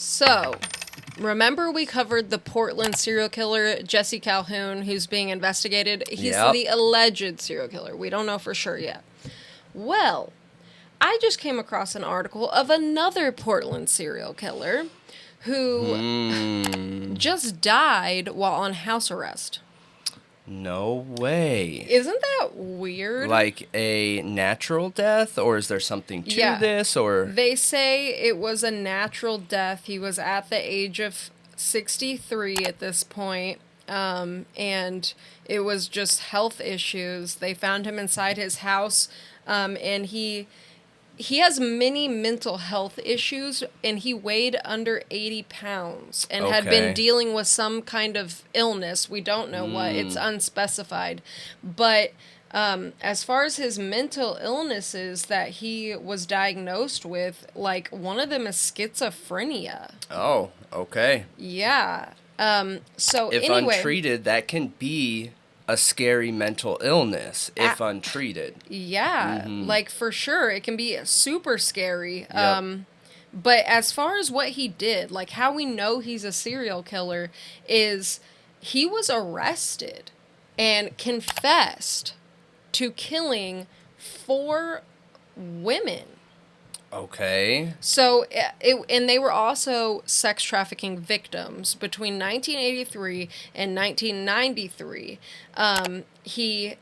So, remember we covered the Portland serial killer, Jesse Calhoun, who's being investigated? He's the alleged serial killer. We don't know for sure yet. Well, I just came across an article of another Portland serial killer who just died while on house arrest. No way. Isn't that weird? Like a natural death, or is there something to this, or? They say it was a natural death. He was at the age of 63 at this point, and it was just health issues. They found him inside his house, and he has many mental health issues, and he weighed under 80 pounds and had been dealing with some kind of illness. We don't know what. It's unspecified. But as far as his mental illnesses that he was diagnosed with, like, one of them is schizophrenia. Oh, okay. Yeah. So if anyway, untreated, that can be a scary mental illness if untreated. Yeah, like for sure. It can be super scary. Yep. But as far as what he did, like how we know he's a serial killer is he was arrested and confessed to killing 4 women. Okay. So, and they were also sex trafficking victims between 1983 and 1993. He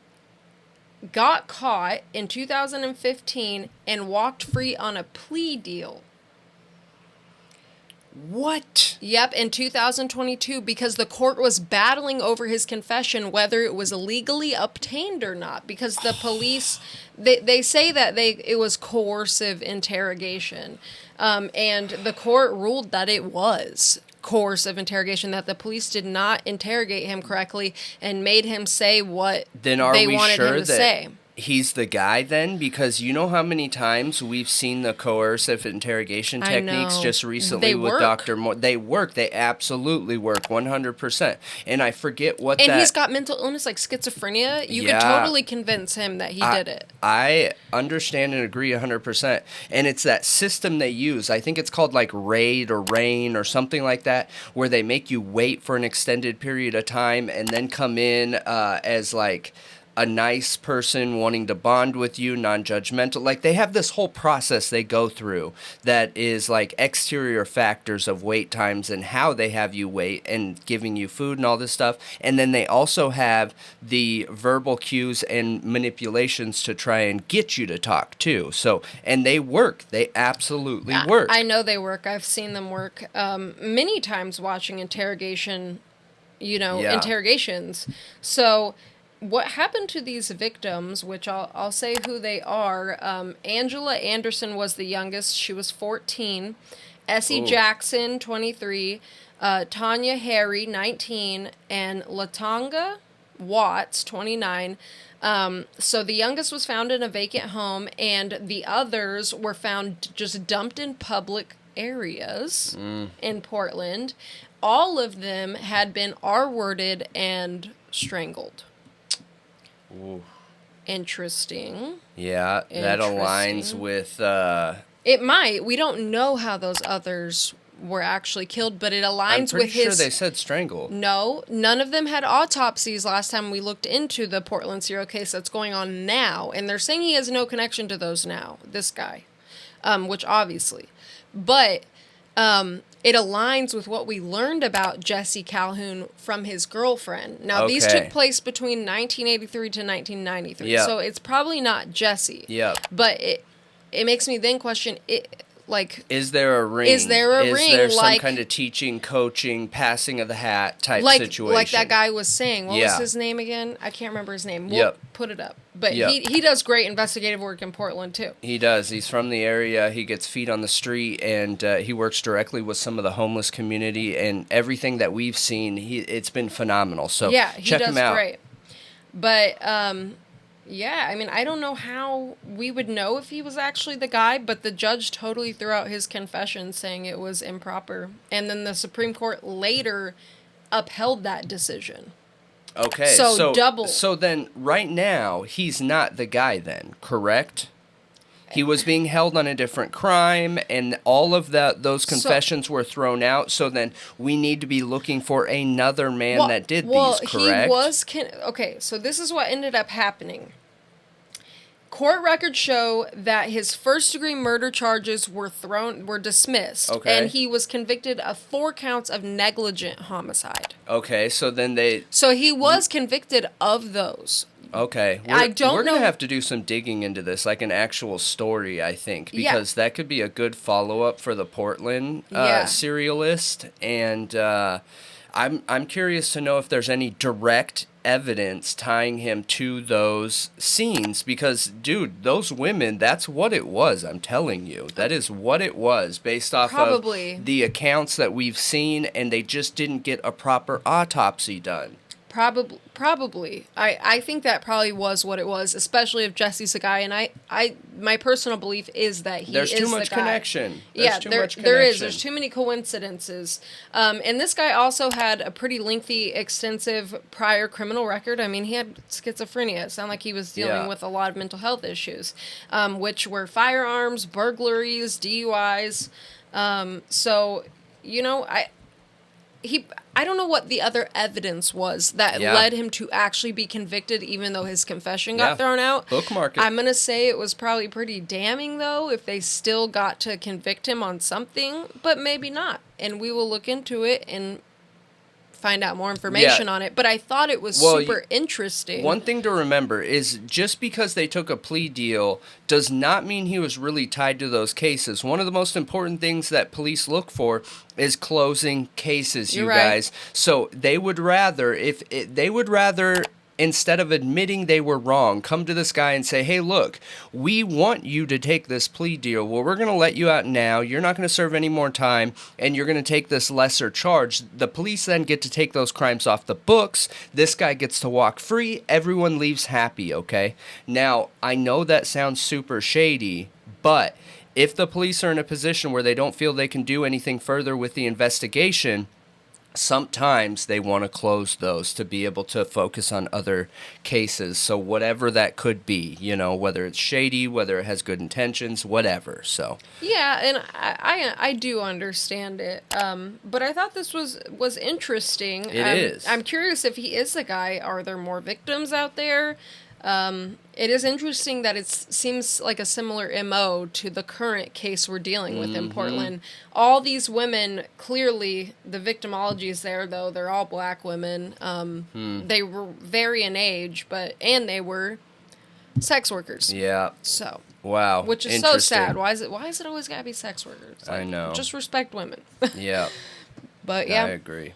got caught in 2015 and walked free on a plea deal. What? Yep, in 2022, because the court was battling over his confession, whether it was legally obtained or not, because the police, they say that it was coercive interrogation, and the court ruled that it was coercive interrogation, that the police did not interrogate him correctly and made him say what they wanted him to say. He's the guy then? Because you know how many times we've seen the coercive interrogation techniques just recently with Dr. Moore? They work. They absolutely work 100%. And I forget what and he's got mental illness like schizophrenia. You could totally convince him that he did it. I understand and agree 100%. And it's that system they use. I think it's called like RAID or RAIN or something like that, where they make you wait for an extended period of time and then come in as like a nice person wanting to bond with you, non-judgmental. Like, they have this whole process they go through that is like exterior factors of wait times and how they have you wait and giving you food and all this stuff. And then they also have the verbal cues and manipulations to try and get you to talk too. So, and they work. They absolutely work. I know they work. I've seen them work many times watching interrogations. So what happened to these victims, which I'll say who they are, Angela Anderson was the youngest. She was 14. Essie Jackson, 23. Tanya Harry, 19. And Latanga Watts, 29. So the youngest was found in a vacant home, and the others were found just dumped in public areas in Portland. All of them had been R-worded and strangled. Ooh. Interesting. Yeah, that aligns with... It might. We don't know how those others were actually killed, but it aligns with his... I'm pretty sure they said strangled. No, none of them had autopsies last time we looked into the Portland serial case that's going on now, and they're saying he has no connection to those now, this guy, which obviously. But... it aligns with what we learned about Jesse Calhoun from his girlfriend. Now, these took place between 1983 to 1993, so it's probably not Jesse. Yep. But it makes me then question, is there a ring? Is there some kind of teaching, coaching, passing of the hat type situation? Like that guy was saying. What was his name again? I can't remember his name. We'll put it up. But he does great investigative work in Portland, too. He does. He's from the area. He gets feet on the street, and he works directly with some of the homeless community. And everything that we've seen, it's been phenomenal. So check him out. Great. But, I mean, I don't know how we would know if he was actually the guy, but the judge totally threw out his confession saying it was improper. And then the Supreme Court later upheld that decision. Okay, so double. So then, right now, he's not the guy then, correct? He was being held on a different crime, and all of those confessions were thrown out. So then we need to be looking for another man that did these, correct? He was... okay, so this is what ended up happening. Court records show that his first-degree murder charges were dismissed, and he was convicted of 4 counts of negligent homicide. Okay, so then So he was convicted of those. Okay, we're going to have to do some digging into this, like an actual story, I think, because that could be a good follow-up for the Portland Serialist, and I'm curious to know if there's any direct evidence tying him to those scenes, because dude, those women, that's what it was. I'm telling you, that is what it was, based off of the accounts that we've seen, and they just didn't get a proper autopsy done. Probably. I think that probably was what it was, especially if Jesse's the guy, and my personal belief is that he is the guy. There's too much connection. There is. There's too many coincidences. And this guy also had a pretty lengthy, extensive prior criminal record. I mean, he had schizophrenia. It sounded like he was dealing with a lot of mental health issues, which were firearms, burglaries, DUIs. So, you know, I don't know what the other evidence was that led him to actually be convicted, even though his confession got thrown out. Bookmark it. I'm going to say it was probably pretty damning, though, if they still got to convict him on something, but maybe not. And we will look into it and find out more information on it. But I thought it was super interesting. One thing to remember is just because they took a plea deal does not mean he was really tied to those cases. One of the most important things that police look for is closing cases, you guys. So they would rather, instead of admitting they were wrong, come to this guy and say, hey, look, we want you to take this plea deal. Well, we're going to let you out now. You're not going to serve any more time, and you're going to take this lesser charge. The police then get to take those crimes off the books. This guy gets to walk free. Everyone leaves happy, okay? Now, I know that sounds super shady, but if the police are in a position where they don't feel they can do anything further with the investigation, sometimes they want to close those to be able to focus on other cases. So whatever that could be, you know, whether it's shady, whether it has good intentions, whatever. So yeah, and I do understand it. But I thought this was interesting. It is. I'm curious if he is the guy. Are there more victims out there? It is interesting that it seems like a similar MO to the current case we're dealing with in Portland. All these women, clearly, the victimology is there, though. They're all black women. They were vary in age, and they were sex workers. Yeah. So. Wow. Which is so sad. Why is it always gotta be sex workers? I know. Just respect women. Yeah. But yeah. I agree.